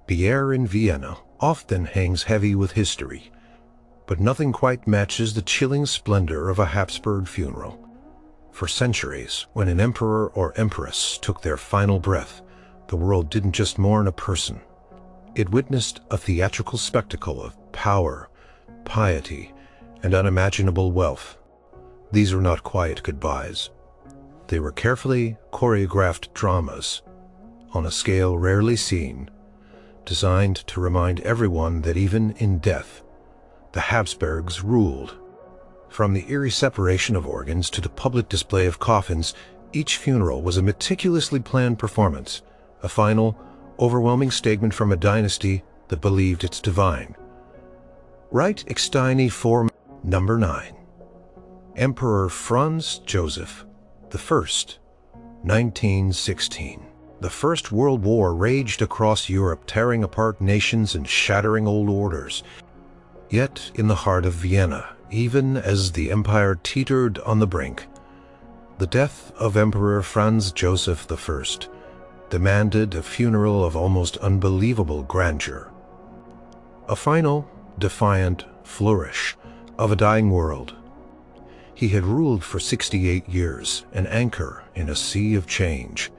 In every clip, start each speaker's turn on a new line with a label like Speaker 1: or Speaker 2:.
Speaker 1: The air in Vienna often hangs heavy with history, but nothing quite matches the chilling splendor of a Habsburg funeral. For centuries, when an emperor or empress took their final breath, the world didn't just mourn a person. It witnessed a theatrical spectacle of power, piety, and unimaginable wealth. These were not quiet goodbyes. They were carefully choreographed dramas, on a scale rarely seen, designed to remind everyone that even in death, the Habsburgs ruled. From the eerie separation of organs to the public display of coffins, each funeral was a meticulously planned performance, a final, overwhelming statement from a dynasty that believed it's divine. Right extini for number 9. Emperor Franz Joseph I, 1916. The First World War raged across Europe, tearing apart nations and shattering old orders. Yet, in the heart of Vienna, even as the empire teetered on the brink, the death of Emperor Franz Joseph I demanded a funeral of almost unbelievable grandeur. A final, defiant flourish of a dying world. He had ruled for 68 years, an anchor in a sea of change,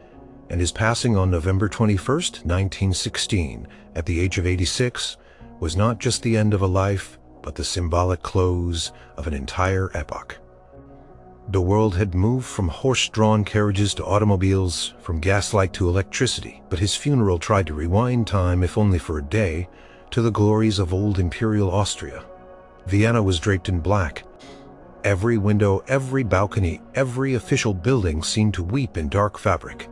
Speaker 1: and his passing on November 21st, 1916, at the age of 86, was not just the end of a life, but the symbolic close of an entire epoch. The world had moved from horse-drawn carriages to automobiles, from gaslight to electricity, but his funeral tried to rewind time, if only for a day, to the glories of old imperial Austria. Vienna was draped in black. Every window, every balcony, every official building seemed to weep in dark fabric.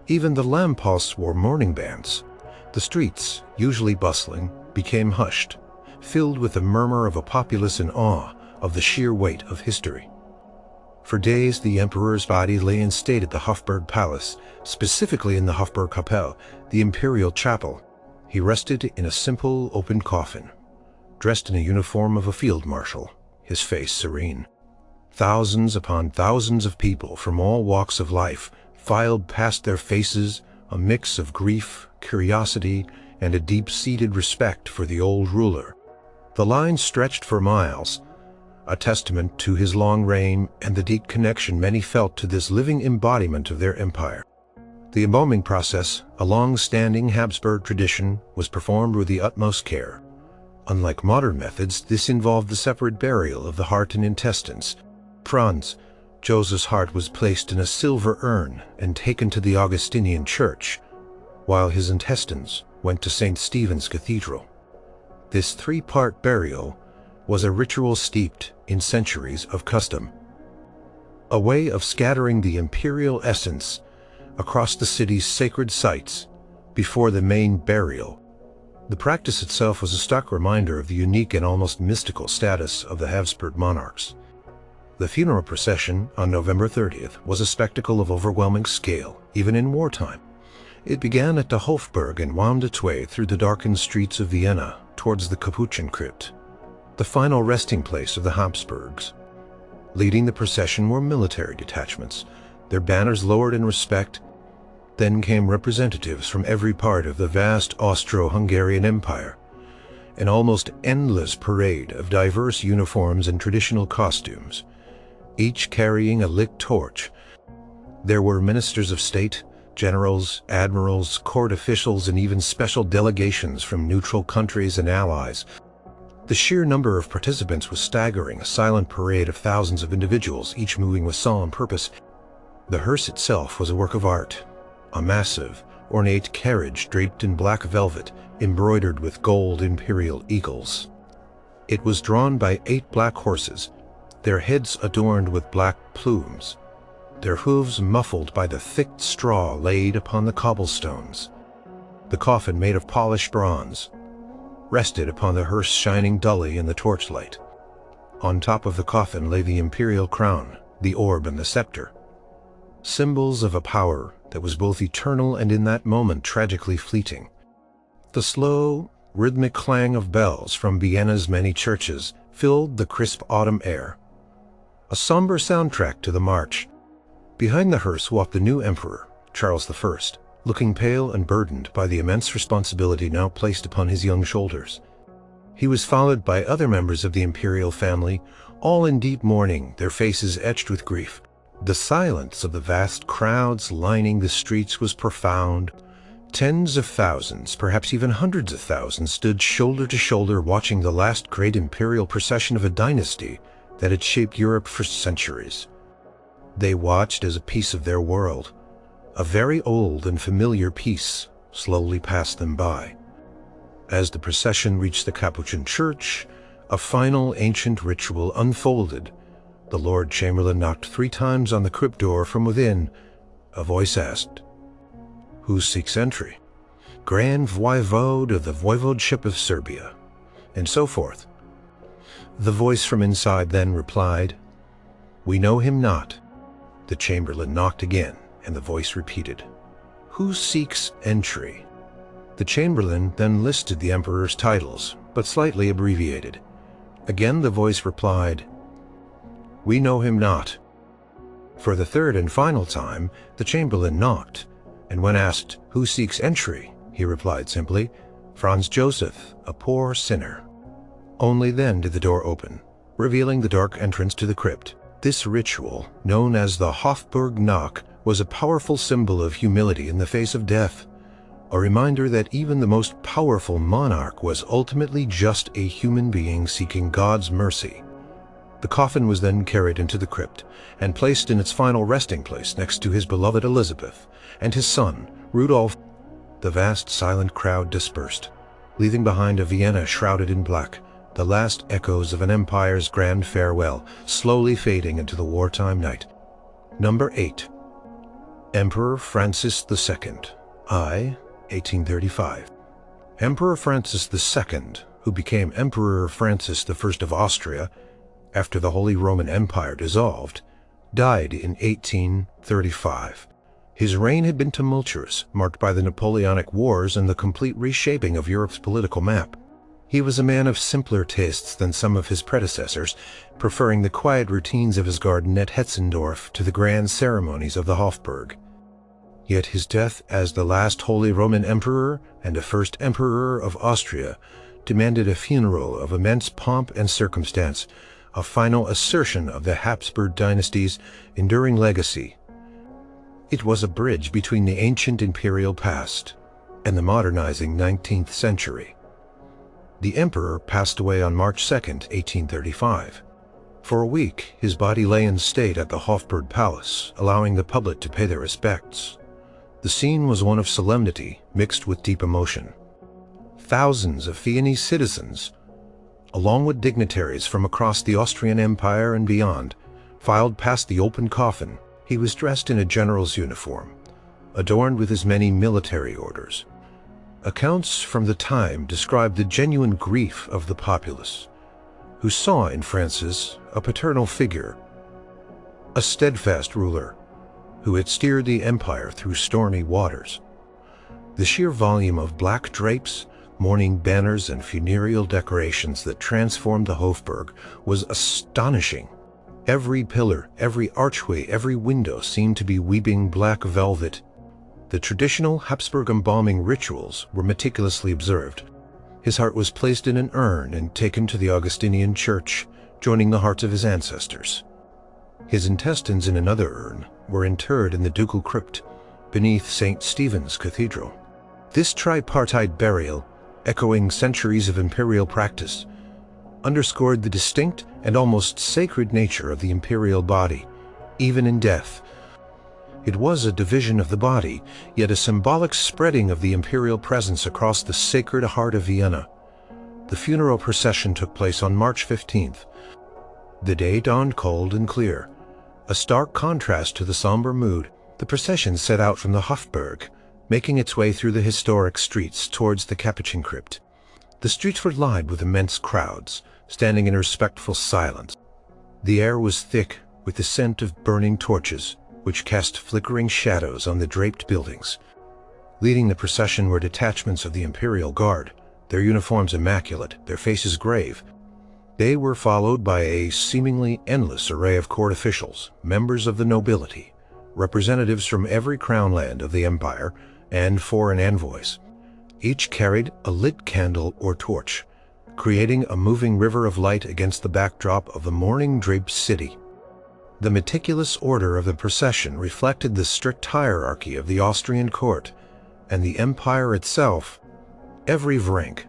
Speaker 1: Even the lampposts wore mourning bands. The streets, usually bustling, became hushed, filled with the murmur of a populace in awe of the sheer weight of history. For days, the emperor's body lay in state at the Hofburg Palace, specifically in the Hofburg Kapelle, the imperial chapel. He rested in a simple, open coffin, dressed in a uniform of a field marshal, his face serene. Thousands upon thousands of people from all walks of life filed past their faces, a mix of grief, curiosity, and a deep-seated respect for the old ruler. The line stretched for miles, a testament to his long reign and the deep connection many felt to this living embodiment of their empire. The embalming process, a long-standing Habsburg tradition, was performed with the utmost care. Unlike modern methods, this involved the separate burial of the heart and intestines. Franz Joseph's heart was placed in a silver urn and taken to the Augustinian church, while his intestines went to St. Stephen's Cathedral. This three-part burial was a ritual steeped in centuries of custom, a way of scattering the imperial essence across the city's sacred sites before the main burial. The practice itself was a stark reminder of the unique and almost mystical status of the Habsburg monarchs. The funeral procession on November 30th was a spectacle of overwhelming scale, even in wartime. It began at the Hofburg and wound its way through the darkened streets of Vienna towards the Capuchin crypt, the final resting place of the Habsburgs. Leading the procession were military detachments, their banners lowered in respect. Then came representatives from every part of the vast Austro-Hungarian Empire, an almost endless parade of diverse uniforms and traditional costumes, each carrying a lit torch. There were ministers of state, generals, admirals, court officials, and even special delegations from neutral countries and allies. The sheer number of participants was staggering, a silent parade of thousands of individuals, each moving with solemn purpose. The hearse itself was a work of art, a massive, ornate carriage draped in black velvet, embroidered with gold imperial eagles. It was drawn by 8 black horses, their heads adorned with black plumes, their hooves muffled by the thick straw laid upon the cobblestones. The coffin, made of polished bronze, rested upon the hearse, shining dully in the torchlight. On top of the coffin lay the imperial crown, the orb and the scepter, symbols of a power that was both eternal and in that moment tragically fleeting. The slow, rhythmic clang of bells from Vienna's many churches filled the crisp autumn air, a somber soundtrack to the march. Behind the hearse walked the new emperor, Charles I, looking pale and burdened by the immense responsibility now placed upon his young shoulders. He was followed by other members of the imperial family, all in deep mourning, their faces etched with grief. The silence of the vast crowds lining the streets was profound. Tens of thousands, perhaps even hundreds of thousands, stood shoulder to shoulder watching the last great imperial procession of a dynasty that had shaped Europe for centuries. They watched as a piece of their world, a very old and familiar piece, slowly passed them by. As the procession reached the Capuchin church, a final ancient ritual unfolded. The Lord Chamberlain knocked 3 times on the crypt door from within. A voice asked, "Who seeks entry?" "Grand Voivode of the Voivodeship of Serbia," and so forth. The voice from inside then replied, "We know him not." The Chamberlain knocked again, and the voice repeated, "Who seeks entry?" The Chamberlain then listed the Emperor's titles, but slightly abbreviated. Again the voice replied, "We know him not." For the third and final time, the Chamberlain knocked, and when asked, "Who seeks entry?" he replied simply, "Franz Joseph, a poor sinner." Only then did the door open, revealing the dark entrance to the crypt. This ritual, known as the Hofburg knock, was a powerful symbol of humility in the face of death, a reminder that even the most powerful monarch was ultimately just a human being seeking God's mercy. The coffin was then carried into the crypt and placed in its final resting place next to his beloved Elizabeth and his son, Rudolph. The vast silent crowd dispersed, leaving behind a Vienna shrouded in black, the last echoes of an empire's grand farewell, slowly fading into the wartime night. Number 8. Emperor Francis II, I, 1835. Emperor Francis II, who became Emperor Francis I of Austria after the Holy Roman Empire dissolved, died in 1835. His reign had been tumultuous, marked by the Napoleonic Wars and the complete reshaping of Europe's political map. He was a man of simpler tastes than some of his predecessors, preferring the quiet routines of his garden at Hetzendorf to the grand ceremonies of the Hofburg. Yet his death as the last Holy Roman Emperor and a first Emperor of Austria demanded a funeral of immense pomp and circumstance, a final assertion of the Habsburg dynasty's enduring legacy. It was a bridge between the ancient imperial past and the modernizing 19th century. The emperor passed away on March 2, 1835. For a week, his body lay in state at the Hofburg Palace, allowing the public to pay their respects. The scene was one of solemnity mixed with deep emotion. Thousands of Viennese citizens, along with dignitaries from across the Austrian Empire and beyond, filed past the open coffin. He was dressed in a general's uniform, adorned with his many military orders. Accounts from the time describe the genuine grief of the populace, who saw in Francis a paternal figure, a steadfast ruler who had steered the empire through stormy waters. The sheer volume of black drapes, mourning banners, and funereal decorations that transformed the Hofburg was astonishing. Every pillar, every archway, every window seemed to be weeping black velvet. The traditional Habsburg embalming rituals were meticulously observed. His heart was placed in an urn and taken to the Augustinian church, joining the hearts of his ancestors. His intestines in another urn were interred in the ducal crypt beneath St. Stephen's Cathedral. This tripartite burial, echoing centuries of imperial practice, underscored the distinct and almost sacred nature of the imperial body, even in death. It was a division of the body, yet a symbolic spreading of the imperial presence across the sacred heart of Vienna. The funeral procession took place on March 15th. The day dawned cold and clear, a stark contrast to the somber mood. The procession set out from the Hofburg, making its way through the historic streets towards the Capuchin crypt. The streets were lined with immense crowds, standing in respectful silence. The air was thick with the scent of burning torches, which cast flickering shadows on the draped buildings. Leading the procession were detachments of the Imperial Guard, their uniforms immaculate, their faces grave. They were followed by a seemingly endless array of court officials, members of the nobility, representatives from every crown land of the empire, and foreign envoys. Each carried a lit candle or torch, creating a moving river of light against the backdrop of the morning draped city. The meticulous order of the procession reflected the strict hierarchy of the Austrian court and the empire itself. Every rank,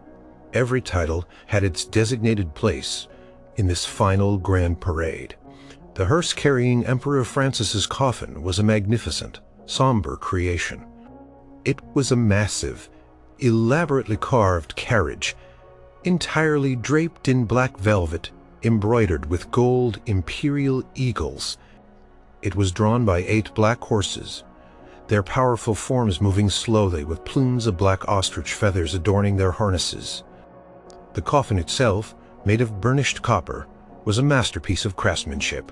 Speaker 1: every title had its designated place in this final grand parade. The hearse carrying Emperor Francis's coffin was a magnificent, somber creation. It was a massive, elaborately carved carriage, entirely draped in black velvet, embroidered with gold imperial eagles. It was drawn by 8 black horses, their powerful forms moving slowly with plumes of black ostrich feathers adorning their harnesses. The coffin itself, made of burnished copper, was a masterpiece of craftsmanship,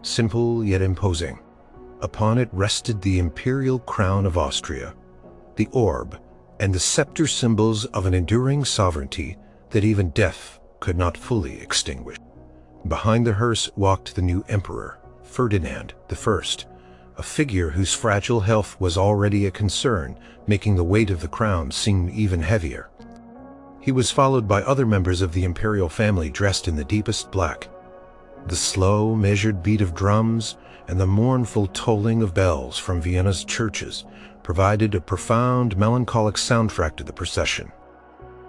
Speaker 1: simple yet imposing. Upon it rested the imperial crown of Austria, the orb, and the scepter, symbols of an enduring sovereignty that even death could not fully extinguish. Behind the hearse walked the new emperor, Ferdinand I, a figure whose fragile health was already a concern, making the weight of the crown seem even heavier. He was followed by other members of the imperial family dressed in the deepest black. The slow, measured beat of drums and the mournful tolling of bells from Vienna's churches provided a profound, melancholic soundtrack to the procession.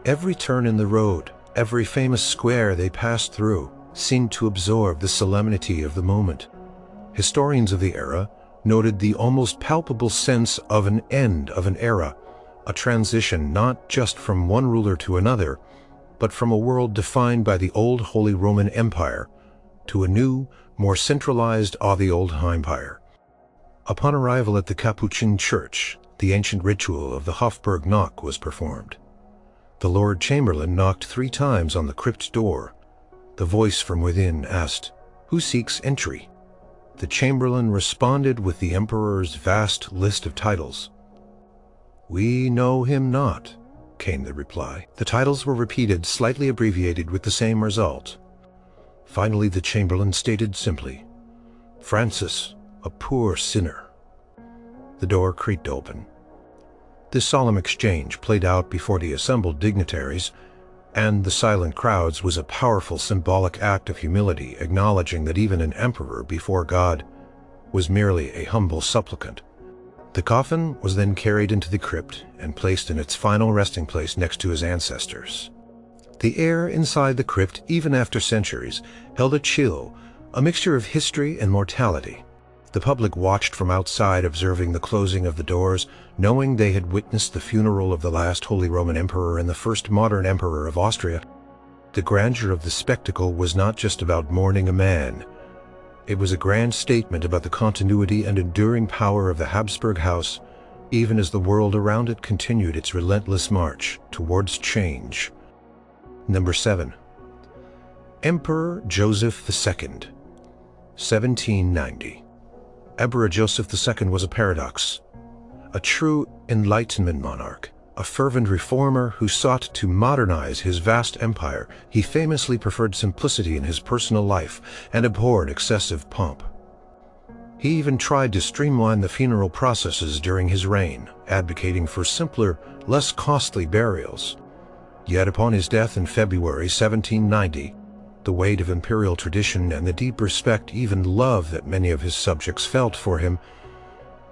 Speaker 1: Every turn in the road, every famous square they passed through, seemed to absorb the solemnity of the moment. Historians of the era noted the almost palpable sense of an end of an era, a transition not just from one ruler to another, but from a world defined by the old Holy Roman Empire to a new, more centralized the Old Empire. Upon arrival at the Capuchin Church, the ancient ritual of the Hofburg knock was performed. The Lord Chamberlain knocked 3 times on the crypt door. The voice from within asked, "Who seeks entry?" The Chamberlain responded with the Emperor's vast list of titles. "We know him not," came the reply. The titles were repeated, slightly abbreviated, with the same result. Finally, the Chamberlain stated simply, "Francis, a poor sinner." The door creaked open. This solemn exchange, played out before the assembled dignitaries and the silent crowds, was a powerful symbolic act of humility, acknowledging that even an emperor before God was merely a humble supplicant. The coffin was then carried into the crypt and placed in its final resting place next to his ancestors. The air inside the crypt, even after centuries, held a chill, a mixture of history and mortality. The public watched from outside, observing the closing of the doors, knowing they had witnessed the funeral of the last Holy Roman Emperor and the first modern Emperor of Austria. The grandeur of the spectacle was not just about mourning a man. It was a grand statement about the continuity and enduring power of the Habsburg house, even as the world around it continued its relentless march towards change. Number 7. Emperor Joseph II, 1790. Emperor Joseph II was a paradox, a true Enlightenment monarch, a fervent reformer who sought to modernize his vast empire. He famously preferred simplicity in his personal life and abhorred excessive pomp. He even tried to streamline the funeral processes during his reign, advocating for simpler, less costly burials. Yet upon his death in February 1790, the weight of imperial tradition and the deep respect, even love, that many of his subjects felt for him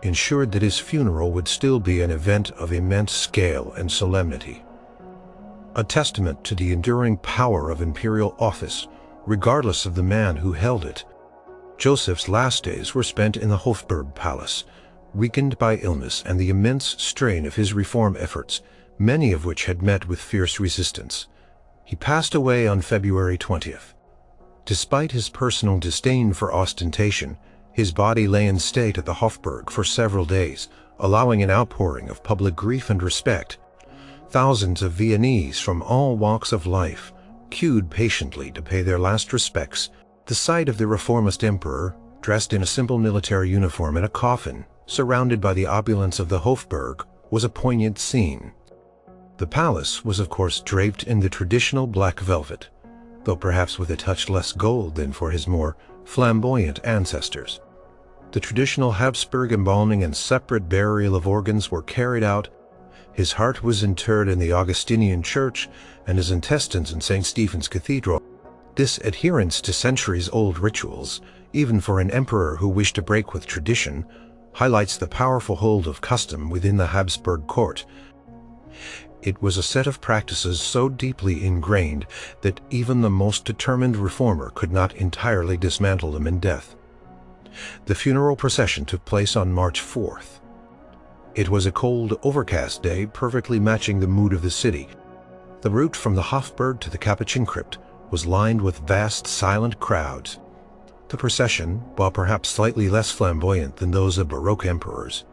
Speaker 1: ensured that his funeral would still be an event of immense scale and solemnity. A testament to the enduring power of imperial office, regardless of the man who held it. Joseph's last days were spent in the Hofburg palace, weakened by illness and the immense strain of his reform efforts, many of which had met with fierce resistance. He passed away on February 20th. Despite his personal disdain for ostentation, his body lay in state at the Hofburg for several days, allowing an outpouring of public grief and respect. Thousands of Viennese from all walks of life queued patiently to pay their last respects. The sight of the reformist emperor, dressed in a simple military uniform in a coffin, surrounded by the opulence of the Hofburg, was a poignant scene. The palace was of course draped in the traditional black velvet, though perhaps with a touch less gold than for his more flamboyant ancestors. The traditional Habsburg embalming and separate burial of organs were carried out. His heart was interred in the Augustinian Church and his intestines in St. Stephen's Cathedral. This adherence to centuries-old rituals, even for an emperor who wished to break with tradition, highlights the powerful hold of custom within the Habsburg court. It was a set of practices so deeply ingrained that even the most determined reformer could not entirely dismantle them in death. The funeral procession took place on March 4th. It was a cold, overcast day, perfectly matching the mood of the city. The route from the Hofburg to the Capuchin crypt was lined with vast, silent crowds. The procession, while perhaps slightly less flamboyant than those of Baroque emperors,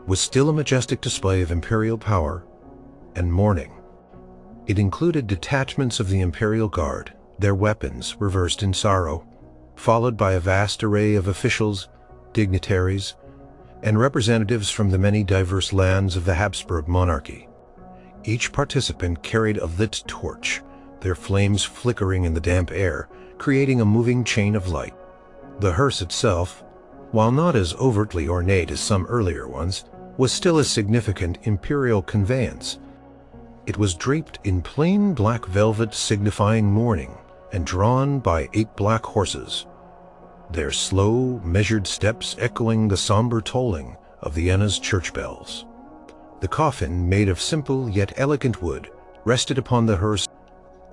Speaker 1: was still a majestic display of imperial power and mourning. It included detachments of the imperial guard, their weapons reversed in sorrow, followed by a vast array of officials, dignitaries, and representatives from the many diverse lands of the Habsburg monarchy. Each participant carried a lit torch, their flames flickering in the damp air, creating a moving chain of light. The hearse itself, while not as overtly ornate as some earlier ones, was still a significant imperial conveyance. It was draped in plain black velvet signifying mourning and drawn by 8 black horses, their slow, measured steps echoing the somber tolling of Vienna's church bells. The coffin, made of simple yet elegant wood, rested upon the hearse.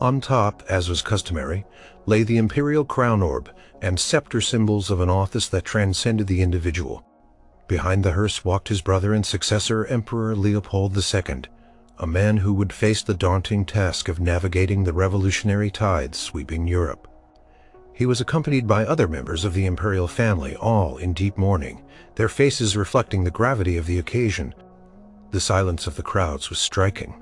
Speaker 1: On top, as was customary, lay the imperial crown orb and scepter, symbols of an office that transcended the individual. Behind the hearse walked his brother and successor, Emperor Leopold II, a man who would face the daunting task of navigating the revolutionary tides sweeping Europe. He was accompanied by other members of the imperial family, all in deep mourning, their faces reflecting the gravity of the occasion. The silence of the crowds was striking.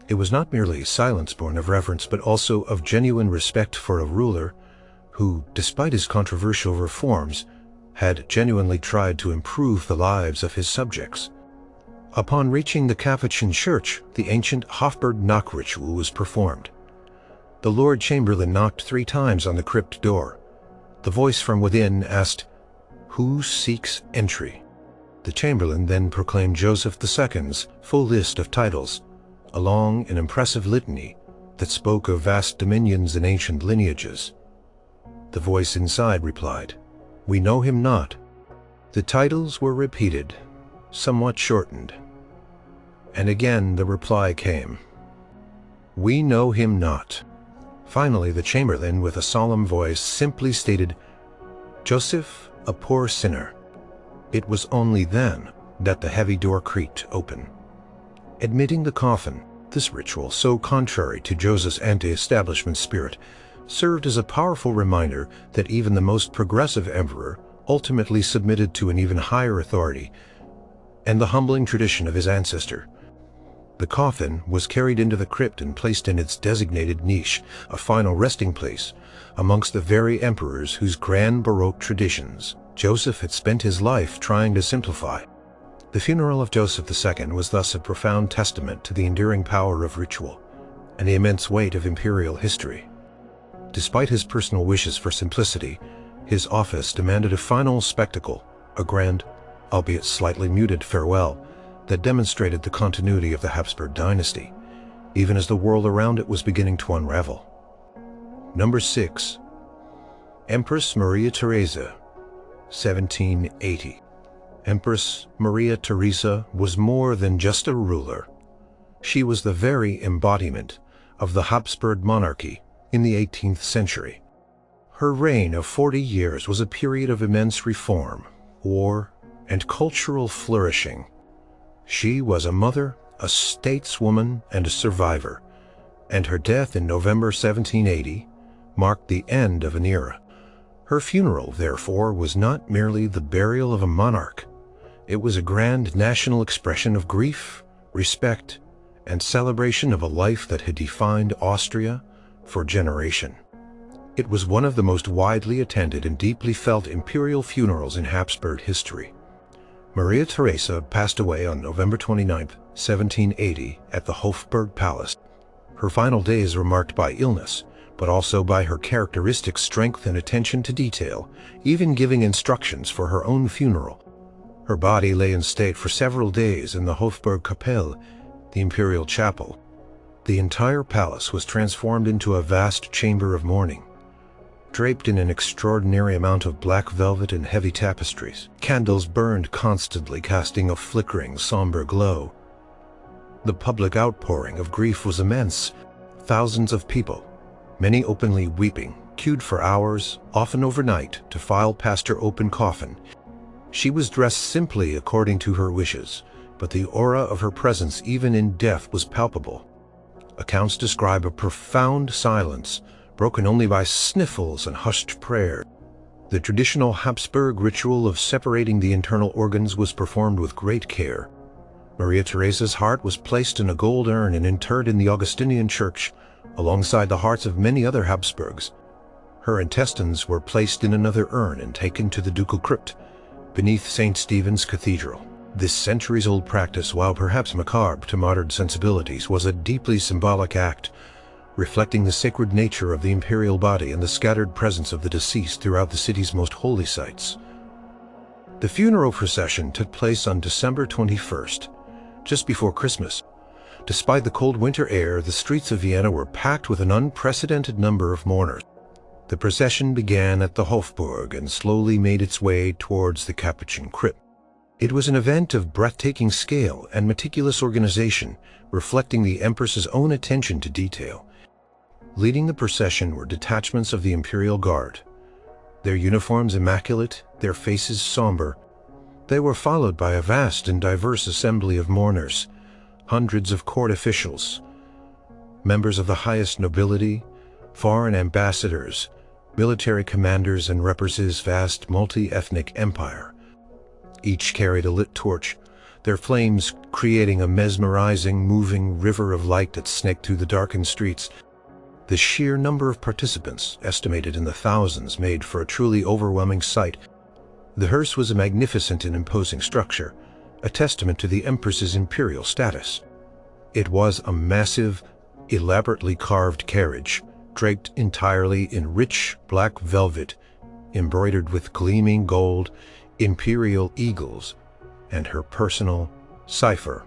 Speaker 1: It was not merely silence born of reverence, but also of genuine respect for a ruler who, despite his controversial reforms, had genuinely tried to improve the lives of his subjects. Upon reaching the Capuchin church, the ancient Hofburg knock ritual was performed. The Lord Chamberlain knocked 3 times on the crypt door. The voice from within asked, "Who seeks entry?" The Chamberlain then proclaimed Joseph II's full list of titles, a long and impressive litany that spoke of vast dominions and ancient lineages. The voice inside replied, "We know him not." The titles were repeated, somewhat shortened. And again the reply came, "We know him not." Finally, the Chamberlain, with a solemn voice, simply stated, "Joseph, a poor sinner." It was only then that the heavy door creaked open. Admitting the coffin, this ritual, so contrary to Joseph's anti-establishment spirit, served as a powerful reminder that even the most progressive emperor ultimately submitted to an even higher authority and the humbling tradition of his ancestor. The coffin was carried into the crypt and placed in its designated niche, a final resting place, amongst the very emperors whose grand Baroque traditions Joseph had spent his life trying to simplify. The funeral of Joseph II was thus a profound testament to the enduring power of ritual and the immense weight of imperial history. Despite his personal wishes for simplicity, his office demanded a final spectacle, a grand, albeit slightly muted farewell, that demonstrated the continuity of the Habsburg dynasty, even as the world around it was beginning to unravel. Number 6. Empress Maria Theresa, 1780. Empress Maria Theresa was more than just a ruler. She was the very embodiment of the Habsburg monarchy in the 18th century. Her reign of 40 years was a period of immense reform, war, and cultural flourishing. She was a mother, a stateswoman, and a survivor, and her death in November 1780 marked the end of an era. Her funeral, therefore, was not merely the burial of a monarch. It was a grand national expression of grief, respect, and celebration of a life that had defined Austria for generation. It was one of the most widely attended and deeply felt imperial funerals in Habsburg history. Maria Theresa passed away on November 29, 1780, at the Hofburg Palace. Her final days were marked by illness, but also by her characteristic strength and attention to detail, even giving instructions for her own funeral. Her body lay in state for several days in the Hofburg Kapelle, the imperial chapel. The entire palace was transformed into a vast chamber of mourning, draped in an extraordinary amount of black velvet and heavy tapestries. Candles burned constantly, casting a flickering, somber glow. The public outpouring of grief was immense. Thousands of people, many openly weeping, queued for hours, often overnight, to file past her open coffin. She was dressed simply according to her wishes, but the aura of her presence even in death was palpable. Accounts describe a profound silence, broken only by sniffles and hushed prayer. The traditional Habsburg ritual of separating the internal organs was performed with great care. Maria Theresa's heart was placed in a gold urn and interred in the Augustinian church, alongside the hearts of many other Habsburgs. Her intestines were placed in another urn and taken to the ducal crypt, beneath St. Stephen's Cathedral. This centuries-old practice, while perhaps macabre to modern sensibilities, was a deeply symbolic act, reflecting the sacred nature of the imperial body and the scattered presence of the deceased throughout the city's most holy sites. The funeral procession took place on December 21st, just before Christmas. Despite the cold winter air, the streets of Vienna were packed with an unprecedented number of mourners. The procession began at the Hofburg and slowly made its way towards the Capuchin crypt. It was an event of breathtaking scale and meticulous organization, reflecting the Empress's own attention to detail. Leading the procession were detachments of the Imperial Guard, their uniforms immaculate, their faces somber. They were followed by a vast and diverse assembly of mourners, hundreds of court officials, members of the highest nobility, foreign ambassadors, military commanders, and representatives of his vast multi-ethnic empire. Each carried a lit torch, their flames creating a mesmerizing, moving river of light that snaked through the darkened streets. The sheer number of participants, estimated in the thousands, made for a truly overwhelming sight. The hearse was a magnificent and imposing structure, a testament to the Empress's imperial status. It was a massive, elaborately carved carriage, draped entirely in rich black velvet, embroidered with gleaming gold, imperial eagles, and her personal cipher.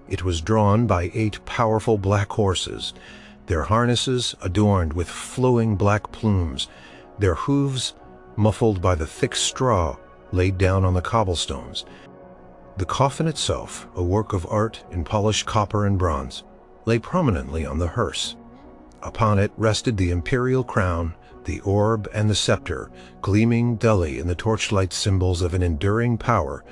Speaker 1: It was drawn by 8 powerful black horses, their harnesses adorned with flowing black plumes, their hooves muffled by the thick straw laid down on the cobblestones. The coffin itself, a work of art in polished copper and bronze, lay prominently on the hearse. Upon it rested the imperial crown, the orb and the scepter, gleaming dully in the torchlight, symbols of an enduring power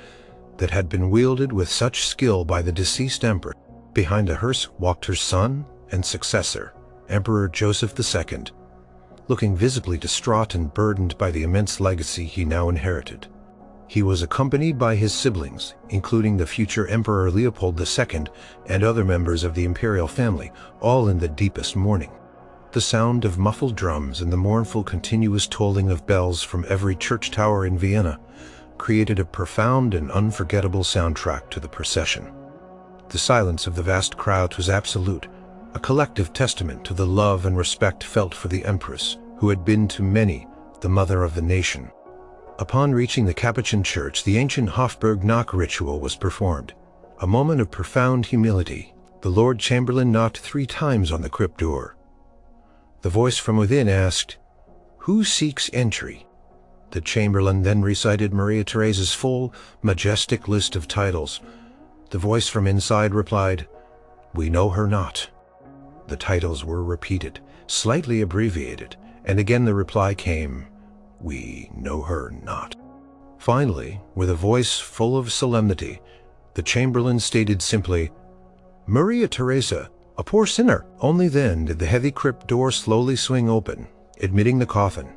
Speaker 1: that had been wielded with such skill by the deceased emperor. Behind the hearse walked her son and successor, Emperor Joseph II, looking visibly distraught and burdened by the immense legacy he now inherited. He was accompanied by his siblings, including the future Emperor Leopold II and other members of the imperial family, all in the deepest mourning. The sound of muffled drums and the mournful continuous tolling of bells from every church tower in Vienna created a profound and unforgettable soundtrack to the procession. The silence of the vast crowd was absolute, a collective testament to the love and respect felt for the Empress, who had been to many the mother of the nation. Upon reaching the Capuchin church, the ancient Hofburg knock ritual was performed. A moment of profound humility, the Lord Chamberlain knocked 3 times on the crypt door. The voice from within asked, "Who seeks entry?" The Chamberlain then recited Maria Theresa's full, majestic list of titles. The voice from inside replied, "We know her not." The titles were repeated, slightly abbreviated, and again the reply came, "We know her not." Finally, with a voice full of solemnity, the Chamberlain stated simply, "Maria Theresa, a poor sinner." Only then did the heavy crypt door slowly swing open, admitting the coffin.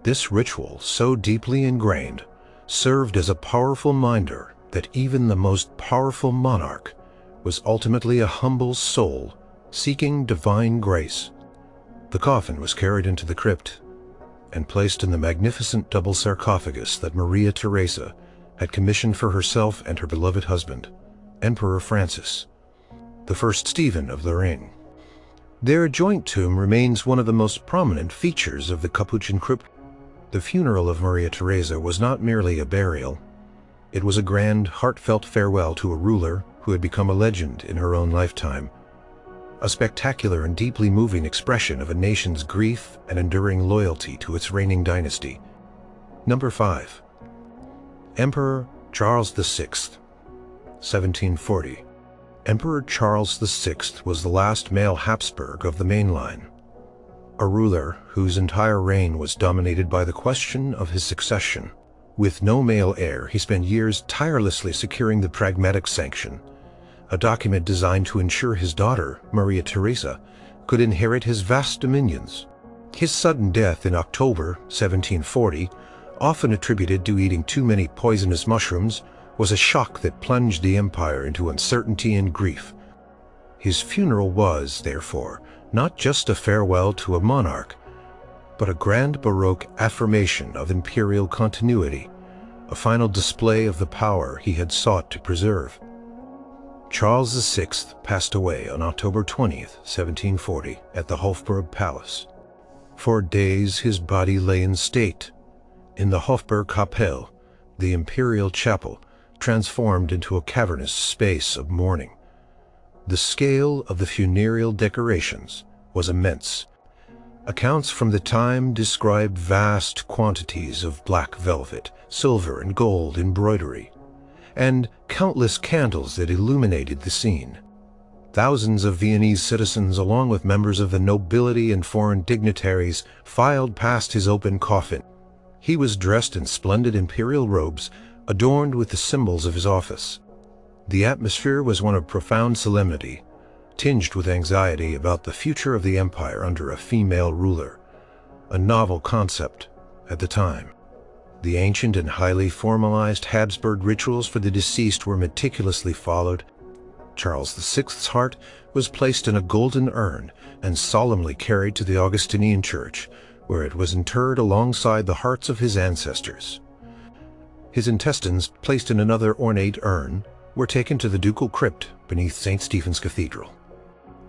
Speaker 1: This ritual, so deeply ingrained, served as a powerful reminder that even the most powerful monarch was ultimately a humble soul seeking divine grace. The coffin was carried into the crypt and placed in the magnificent double sarcophagus that Maria Theresa had commissioned for herself and her beloved husband, Emperor Francis, the first Stephen of Lorraine. Their joint tomb remains one of the most prominent features of the Capuchin crypt. The funeral of Maria Theresa was not merely a burial. It was a grand, heartfelt farewell to a ruler who had become a legend in her own lifetime. A spectacular and deeply moving expression of a nation's grief and enduring loyalty to its reigning dynasty. Number 5. Emperor Charles VI, 1740. Emperor Charles VI was the last male Habsburg of the main line, a ruler whose entire reign was dominated by the question of his succession. With no male heir, he spent years tirelessly securing the Pragmatic Sanction, a document designed to ensure his daughter, Maria Theresa, could inherit his vast dominions. His sudden death in October 1740, often attributed to eating too many poisonous mushrooms, was a shock that plunged the empire into uncertainty and grief. His funeral was, therefore, not just a farewell to a monarch, but a grand Baroque affirmation of imperial continuity, a final display of the power he had sought to preserve. Charles VI passed away on October 20th, 1740, at the Hofburg Palace. For days his body lay in state in the Hofburg Kapelle, the imperial chapel, transformed into a cavernous space of mourning. The scale of the funereal decorations was immense. Accounts from the time described vast quantities of black velvet, silver and gold embroidery, and countless candles that illuminated the scene. Thousands of Viennese citizens, along with members of the nobility and foreign dignitaries, filed past his open coffin. He was dressed in splendid imperial robes, adorned with the symbols of his office. The atmosphere was one of profound solemnity, tinged with anxiety about the future of the empire under a female ruler, a novel concept at the time. The ancient and highly formalized Habsburg rituals for the deceased were meticulously followed. Charles VI's heart was placed in a golden urn and solemnly carried to the Augustinian church, where it was interred alongside the hearts of his ancestors. His intestines, placed in another ornate urn, were taken to the ducal crypt beneath St. Stephen's Cathedral.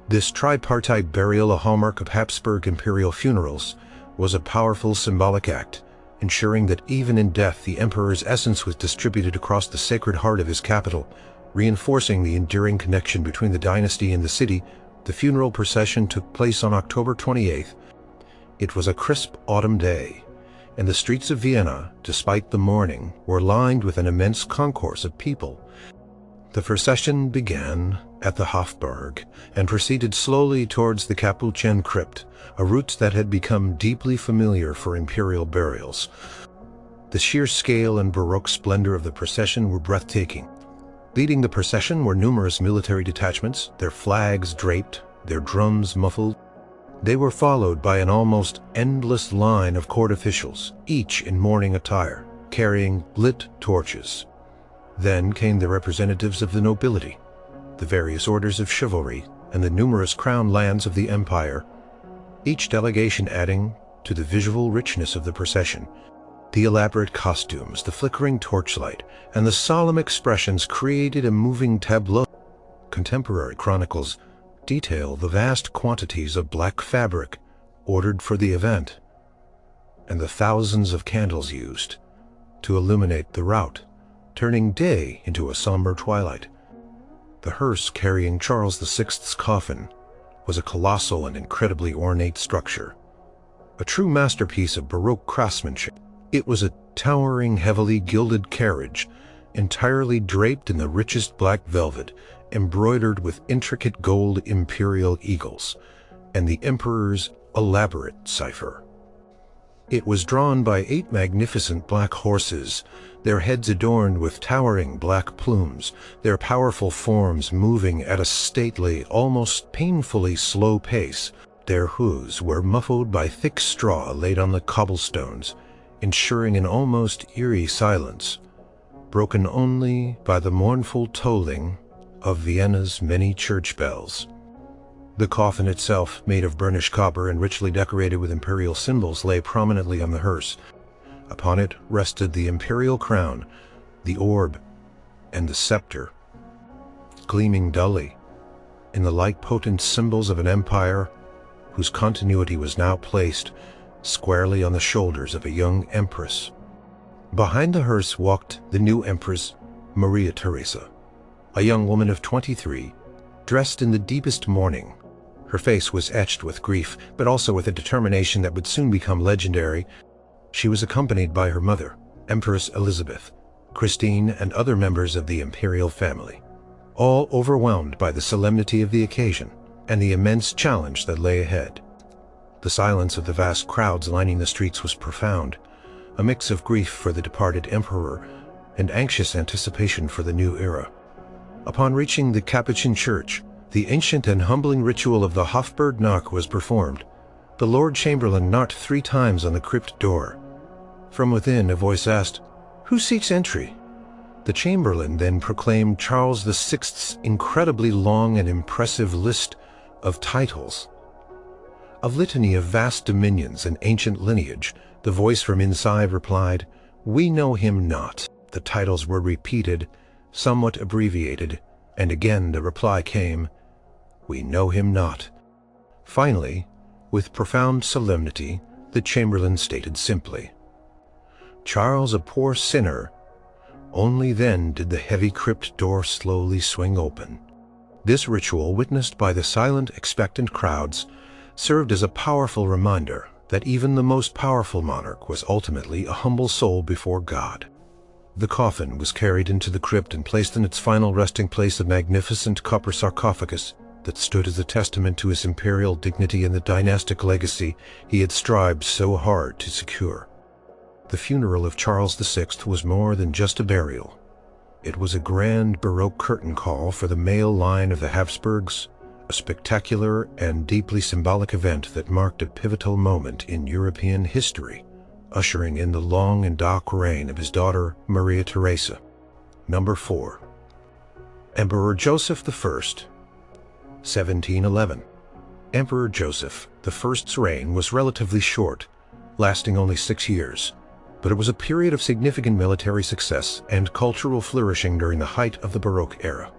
Speaker 1: This tripartite burial, a hallmark of Habsburg imperial funerals, was a powerful symbolic act, ensuring that even in death the emperor's essence was distributed across the sacred heart of his capital, reinforcing the enduring connection between the dynasty and the city. The funeral procession took place on October 28th. It was a crisp autumn day, and the streets of Vienna, despite the mourning, were lined with an immense concourse of people. The procession began at the Hofburg and proceeded slowly towards the Capuchin crypt, a route that had become deeply familiar for imperial burials. The sheer scale and Baroque splendor of the procession were breathtaking. Leading the procession were numerous military detachments, their flags draped, their drums muffled. They were followed by an almost endless line of court officials, each in mourning attire, carrying lit torches. Then came the representatives of the nobility, the various orders of chivalry, and the numerous crown lands of the empire, each delegation adding to the visual richness of the procession. The elaborate costumes, the flickering torchlight, and the solemn expressions created a moving tableau. Contemporary chronicles detail the vast quantities of black fabric ordered for the event, and the thousands of candles used to illuminate the route, turning day into a somber twilight. The hearse carrying Charles VI's coffin was a colossal and incredibly ornate structure, a true masterpiece of Baroque craftsmanship. It was a towering, heavily gilded carriage, entirely draped in the richest black velvet, embroidered with intricate gold imperial eagles, and the emperor's elaborate cipher. It was drawn by 8 magnificent black horses, their heads adorned with towering black plumes, their powerful forms moving at a stately, almost painfully slow pace. Their hooves were muffled by thick straw laid on the cobblestones, ensuring an almost eerie silence, broken only by the mournful tolling of Vienna's many church bells. The coffin itself, made of burnished copper and richly decorated with imperial symbols, lay prominently on the hearse. Upon it rested the imperial crown, the orb, and the scepter. Gleaming dully in the light, potent symbols of an empire whose continuity was now placed squarely on the shoulders of a young empress. Behind the hearse walked the new empress, Maria Theresa, a young woman of 23, dressed in the deepest mourning. Her face was etched with grief, but also with a determination that would soon become legendary. She was accompanied by her mother, Empress Elizabeth, Christine, and other members of the imperial family, all overwhelmed by the solemnity of the occasion and the immense challenge that lay ahead. The silence of the vast crowds lining the streets was profound, a mix of grief for the departed emperor and anxious anticipation for the new era. Upon reaching the Capuchin church, the ancient and humbling ritual of the Hofburg knock was performed. The Lord Chamberlain knocked 3 times on the crypt door. From within, a voice asked, "Who seeks entry?" The Chamberlain then proclaimed Charles VI's incredibly long and impressive list of titles. A litany of vast dominions and ancient lineage. The voice from inside replied, "We know him not." The titles were repeated, somewhat abbreviated, and again the reply came, "We know him not." Finally, with profound solemnity, the Chamberlain stated simply, "Charles, a poor sinner." Only then did the heavy crypt door slowly swing open. This ritual, witnessed by the silent, expectant crowds, served as a powerful reminder that even the most powerful monarch was ultimately a humble soul before God. The coffin was carried into the crypt and placed in its final resting place, a magnificent copper sarcophagus that stood as a testament to his imperial dignity and the dynastic legacy he had strived so hard to secure. The funeral of Charles VI was more than just a burial. It was a grand Baroque curtain call for the male line of the Habsburgs, a spectacular and deeply symbolic event that marked a pivotal moment in European history, ushering in the long and dark reign of his daughter, Maria Theresa. Number 4. Emperor Joseph I, 1711. Emperor Joseph I's reign was relatively short, lasting only 6 years, but it was a period of significant military success and cultural flourishing during the height of the Baroque era.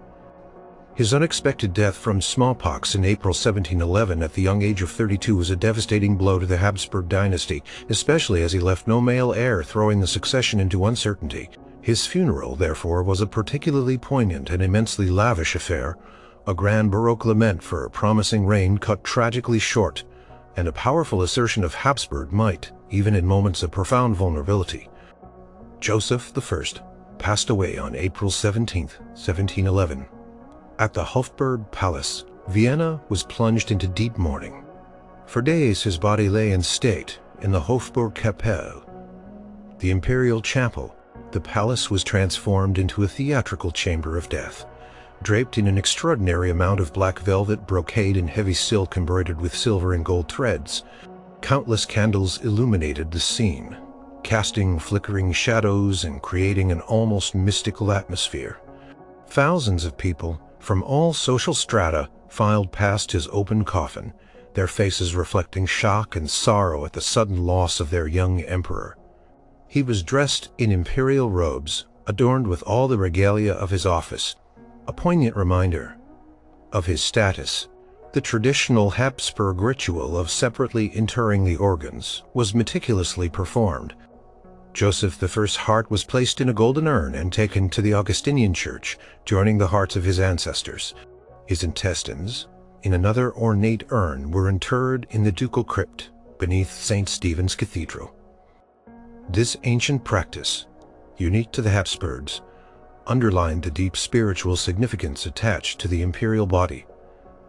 Speaker 1: His unexpected death from smallpox in April 1711 at the young age of 32 was a devastating blow to the Habsburg dynasty, especially as he left no male heir, throwing the succession into uncertainty. His funeral, therefore, was a particularly poignant and immensely lavish affair, a grand Baroque lament for a promising reign cut tragically short, and a powerful assertion of Habsburg might, even in moments of profound vulnerability. Joseph I passed away on April 17, 1711. At the Hofburg Palace, Vienna was plunged into deep mourning. For days his body lay in state in the Hofburg Kapelle, the imperial chapel. The palace was transformed into a theatrical chamber of death, draped in an extraordinary amount of black velvet brocade and heavy silk embroidered with silver and gold threads. Countless candles illuminated the scene, casting flickering shadows and creating an almost mystical atmosphere. Thousands of people from all social strata filed past his open coffin, their faces reflecting shock and sorrow at the sudden loss of their young emperor. He was dressed in imperial robes, adorned with all the regalia of his office, a poignant reminder of his status. The traditional Habsburg ritual of separately interring the organs was meticulously performed. Joseph I's heart was placed in a golden urn and taken to the Augustinian church, joining the hearts of his ancestors. His intestines, in another ornate urn, were interred in the ducal crypt beneath St. Stephen's Cathedral. This ancient practice, unique to the Habsburgs, underlined the deep spiritual significance attached to the imperial body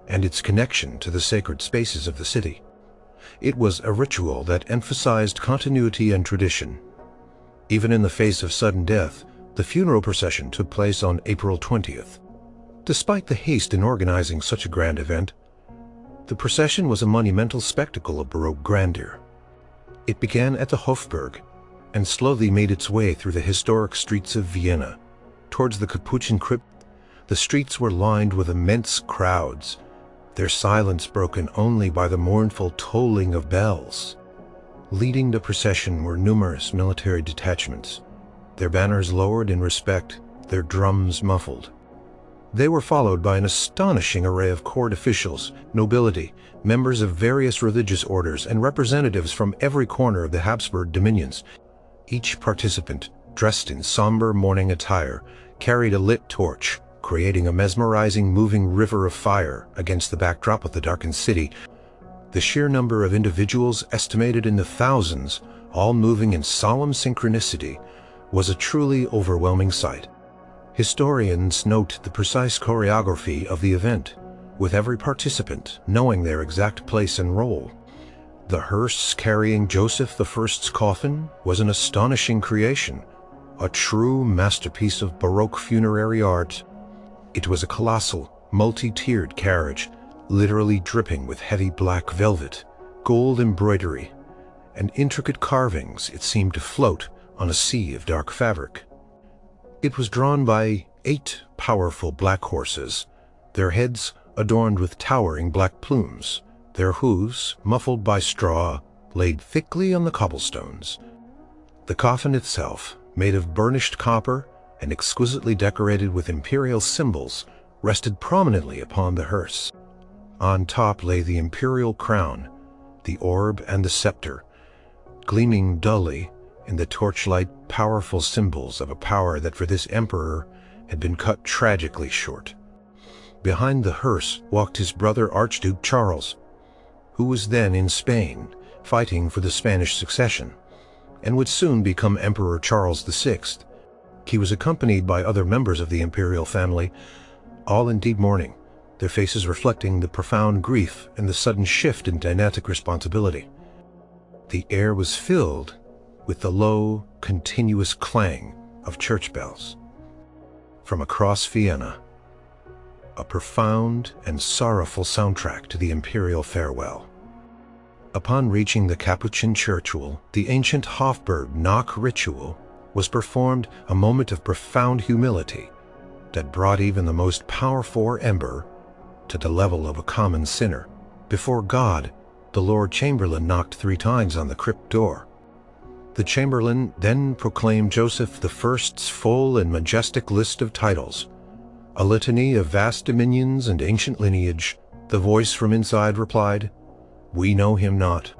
Speaker 1: and its connection to the sacred spaces of the city. It was a ritual that emphasized continuity and tradition. Even in the face of sudden death, the funeral procession took place on April 20th. Despite the haste in organizing such a grand event, the procession was a monumental spectacle of Baroque grandeur. It began at the Hofburg and slowly made its way through the historic streets of Vienna. Towards the Capuchin crypt, the streets were lined with immense crowds, their silence broken only by the mournful tolling of bells. Leading the procession were numerous military detachments, their banners lowered in respect, their drums muffled. They were followed by an astonishing array of court officials, nobility, members of various religious orders, and representatives from every corner of the Habsburg dominions. Each participant, dressed in somber mourning attire, carried a lit torch, creating a mesmerizing moving river of fire against the backdrop of the darkened city. The sheer number of individuals, estimated in the thousands, all moving in solemn synchronicity, was a truly overwhelming sight. Historians note the precise choreography of the event, with every participant knowing their exact place and role. The hearse carrying Joseph I's coffin was an astonishing creation, a true masterpiece of Baroque funerary art. It was a colossal, multi-tiered carriage, literally dripping with heavy black velvet, gold embroidery, and intricate carvings. It seemed to float on a sea of dark fabric. It was drawn by 8 powerful black horses, their heads adorned with towering black plumes, their hooves, muffled by straw, laid thickly on the cobblestones. The coffin itself, made of burnished copper and exquisitely decorated with imperial symbols, rested prominently upon the hearse. On top lay the imperial crown, the orb and the scepter, gleaming dully in the torchlight, powerful symbols of a power that for this emperor had been cut tragically short. Behind the hearse walked his brother Archduke Charles, who was then in Spain, fighting for the Spanish succession, and would soon become Emperor Charles VI. He was accompanied by other members of the imperial family, all in deep mourning, their faces reflecting the profound grief and the sudden shift in dynastic responsibility. The air was filled with the low, continuous clang of church bells. From across Vienna, a profound and sorrowful soundtrack to the imperial farewell. Upon reaching the Capuchin churchwell, the ancient Hofburg knock ritual was performed, a moment of profound humility that brought even the most powerful emperor to the level of a common sinner. Before God, the Lord Chamberlain knocked 3 times on the crypt door. The Chamberlain then proclaimed Joseph I's full and majestic list of titles, a litany of vast dominions and ancient lineage. The voice from inside replied, "We know him not."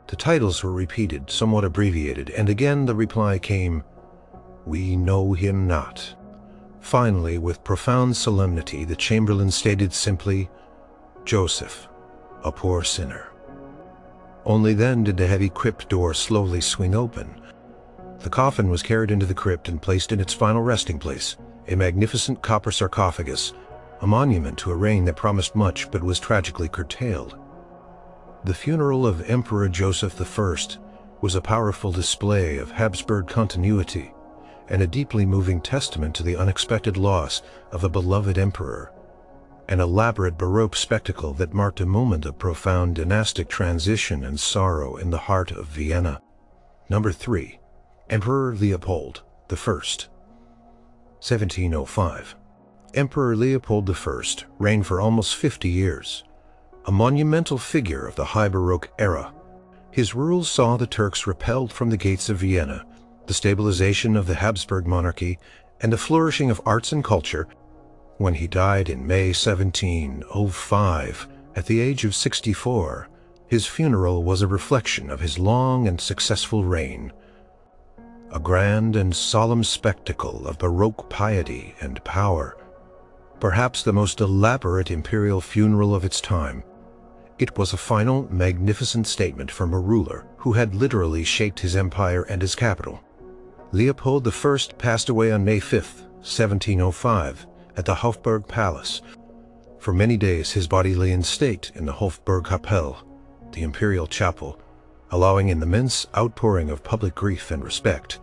Speaker 1: The titles were repeated, somewhat abbreviated, and again the reply came, "We know him not." Finally, with profound solemnity, the Chamberlain stated simply, "Joseph, a poor sinner." Only then did the heavy crypt door slowly swing open. The coffin was carried into the crypt and placed in its final resting place, a magnificent copper sarcophagus, a monument to a reign that promised much but was tragically curtailed. The funeral of Emperor Joseph I was a powerful display of Habsburg continuity and a deeply moving testament to the unexpected loss of a beloved emperor, an elaborate Baroque spectacle that marked a moment of profound dynastic transition and sorrow in the heart of Vienna. Number 3. Emperor Leopold I, 1705. Emperor Leopold I reigned for almost 50 years, a monumental figure of the High Baroque era. His rule saw the Turks repelled from the gates of Vienna, the stabilization of the Habsburg monarchy, and the flourishing of arts and culture. When he died in May 1705, at the age of 64, his funeral was a reflection of his long and successful reign, a grand and solemn spectacle of Baroque piety and power, perhaps the most elaborate imperial funeral of its time. It was a final, magnificent statement from a ruler who had literally shaped his empire and his capital. Leopold I passed away on May 5, 1705, at the Hofburg Palace. For many days his body lay in state in the Hofburg Kapelle, the imperial chapel, allowing an immense outpouring of public grief and respect.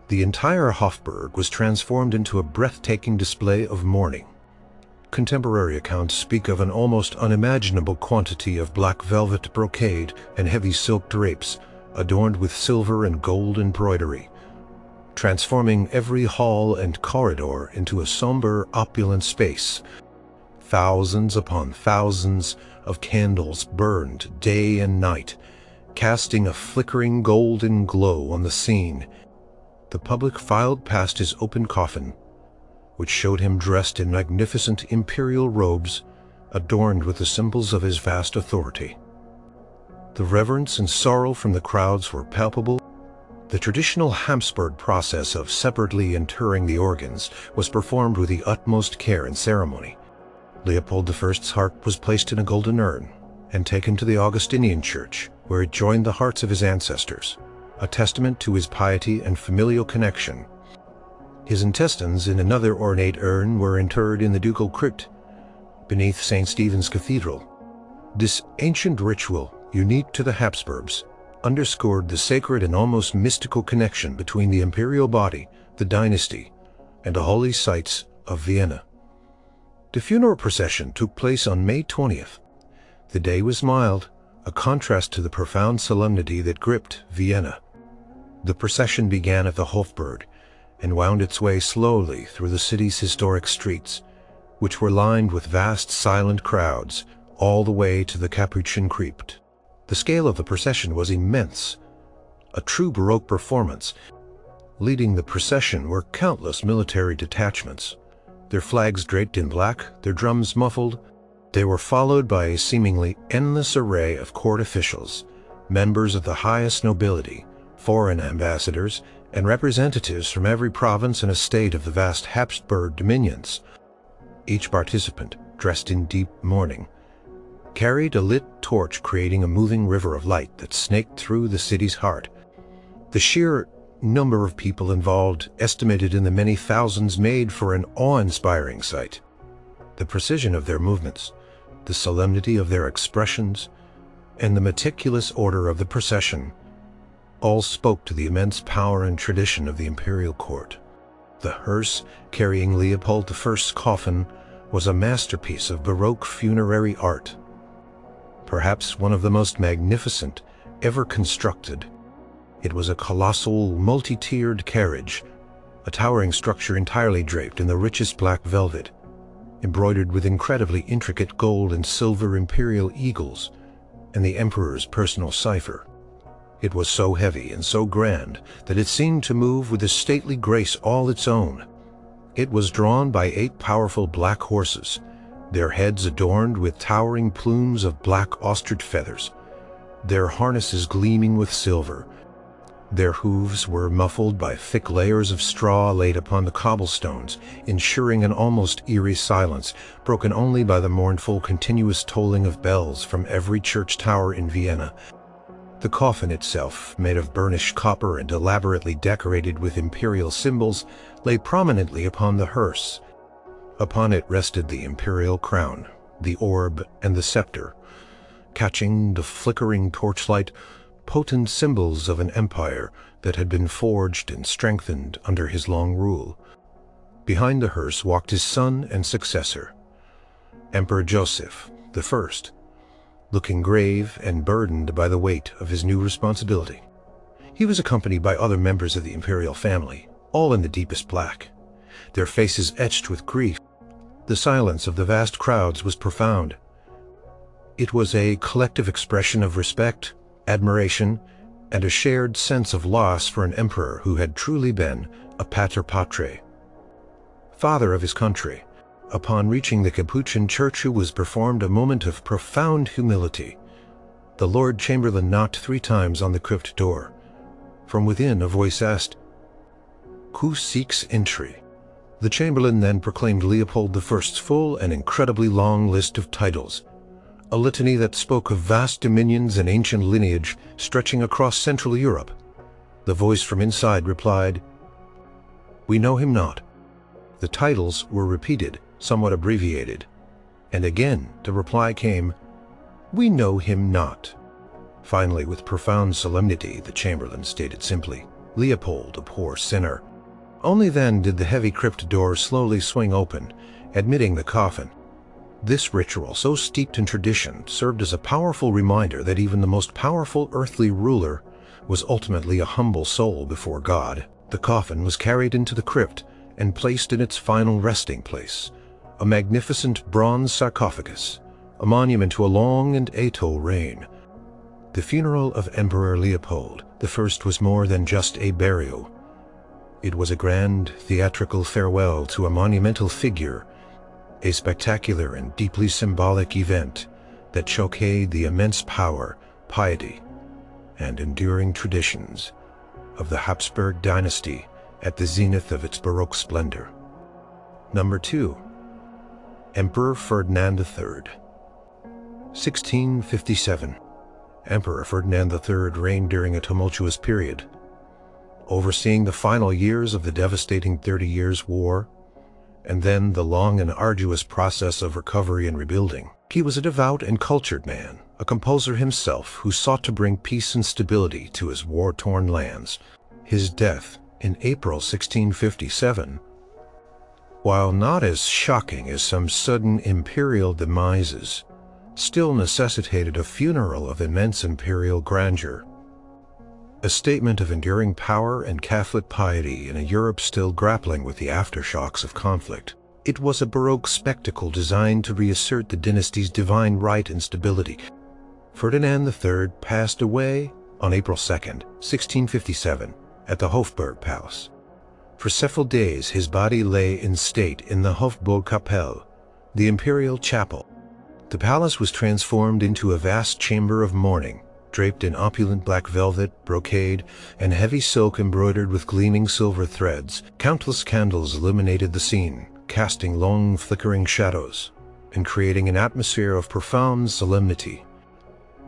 Speaker 1: The entire Hofburg was transformed into a breathtaking display of mourning. Contemporary accounts speak of an almost unimaginable quantity of black velvet brocade and heavy silk drapes, adorned with silver and gold embroidery, transforming every hall and corridor into a somber, opulent space. Thousands upon thousands of candles burned day and night, casting a flickering golden glow on the scene. The public filed past his open coffin, which showed him dressed in magnificent imperial robes, adorned with the symbols of his vast authority. The reverence and sorrow from the crowds were palpable. The traditional Habsburg process of separately interring the organs was performed with the utmost care and ceremony. Leopold I's heart was placed in a golden urn and taken to the Augustinian church, where it joined the hearts of his ancestors, a testament to his piety and familial connection. His intestines in another ornate urn were interred in the ducal crypt beneath St. Stephen's Cathedral. This ancient ritual, unique to the Habsburgs, underscored the sacred and almost mystical connection between the imperial body, the dynasty, and the holy sites of Vienna. The funeral procession took place on May 20th. The day was mild, a contrast to the profound solemnity that gripped Vienna. The procession began at the Hofburg and wound its way slowly through the city's historic streets, which were lined with vast silent crowds, all the way to the Capuchin crypt. The scale of the procession was immense, a true Baroque performance. Leading the procession were countless military detachments, their flags draped in black, their drums muffled. They were followed by a seemingly endless array of court officials, members of the highest nobility, foreign ambassadors, and representatives from every province and estate of the vast Habsburg dominions. Each participant, dressed in deep mourning, carried a lit torch, creating a moving river of light that snaked through the city's heart. The sheer number of people involved, estimated in the many thousands, made for an awe-inspiring sight. The precision of their movements, the solemnity of their expressions, and the meticulous order of the procession all spoke to the immense power and tradition of the imperial court. The hearse carrying Leopold I's coffin was a masterpiece of Baroque funerary art, perhaps one of the most magnificent ever constructed. It was a colossal, multi-tiered carriage, a towering structure entirely draped in the richest black velvet, embroidered with incredibly intricate gold and silver imperial eagles and the emperor's personal cipher. It was so heavy and so grand that it seemed to move with a stately grace all its own. It was drawn by 8 powerful black horses, their heads adorned with towering plumes of black ostrich feathers, their harnesses gleaming with silver. Their hooves were muffled by thick layers of straw laid upon the cobblestones, ensuring an almost eerie silence, broken only by the mournful, continuous tolling of bells from every church tower in Vienna. The coffin itself, made of burnished copper and elaborately decorated with imperial symbols, lay prominently upon the hearse. Upon it rested the imperial crown, the orb, and the scepter, catching the flickering torchlight, potent symbols of an empire that had been forged and strengthened under his long rule. Behind the hearse walked his son and successor, Emperor Joseph I, looking grave and burdened by the weight of his new responsibility. He was accompanied by other members of the imperial family, all in the deepest black, their faces etched with grief. The silence of the vast crowds was profound. It was a collective expression of respect, admiration, and a shared sense of loss for an emperor who had truly been a pater patrae, father of his country. Upon reaching the Capuchin church, was performed a moment of profound humility. The Lord Chamberlain knocked 3 times on the crypt door. From within, a voice asked, "Who seeks entry?" The Chamberlain then proclaimed Leopold I's full and incredibly long list of titles, a litany that spoke of vast dominions and ancient lineage stretching across Central Europe. The voice from inside replied, "We know him not." The titles were repeated, somewhat abbreviated, and again the reply came, "We know him not." Finally, with profound solemnity, the Chamberlain stated simply, "Leopold, a poor sinner." Only then did the heavy crypt door slowly swing open, admitting the coffin. This ritual, so steeped in tradition, served as a powerful reminder that even the most powerful earthly ruler was ultimately a humble soul before God. The coffin was carried into the crypt and placed in its final resting place, a magnificent bronze sarcophagus, a monument to a long and aetal reign. The funeral of Emperor Leopold I was more than just a burial. It was a grand theatrical farewell to a monumental figure, a spectacular and deeply symbolic event that showcased the immense power, piety, and enduring traditions of the Habsburg dynasty at the zenith of its Baroque splendor. Number 2. Emperor Ferdinand III. 1657. Emperor Ferdinand III reigned during a tumultuous period, overseeing the final years of the devastating 30 Years' War, and then the long and arduous process of recovery and rebuilding. He was a devout and cultured man, a composer himself who sought to bring peace and stability to his war-torn lands. His death in April 1657, while not as shocking as some sudden imperial demises, still necessitated a funeral of immense imperial grandeur, a statement of enduring power and Catholic piety in a Europe still grappling with the aftershocks of conflict. It was a Baroque spectacle designed to reassert the dynasty's divine right and stability. Ferdinand III passed away on April 2, 1657, at the Hofburg Palace. For several days his body lay in state in the Hofburg Kapelle, the imperial chapel. The palace was transformed into a vast chamber of mourning, draped in opulent black velvet, brocade, and heavy silk embroidered with gleaming silver threads. Countless candles illuminated the scene, casting long flickering shadows and creating an atmosphere of profound solemnity.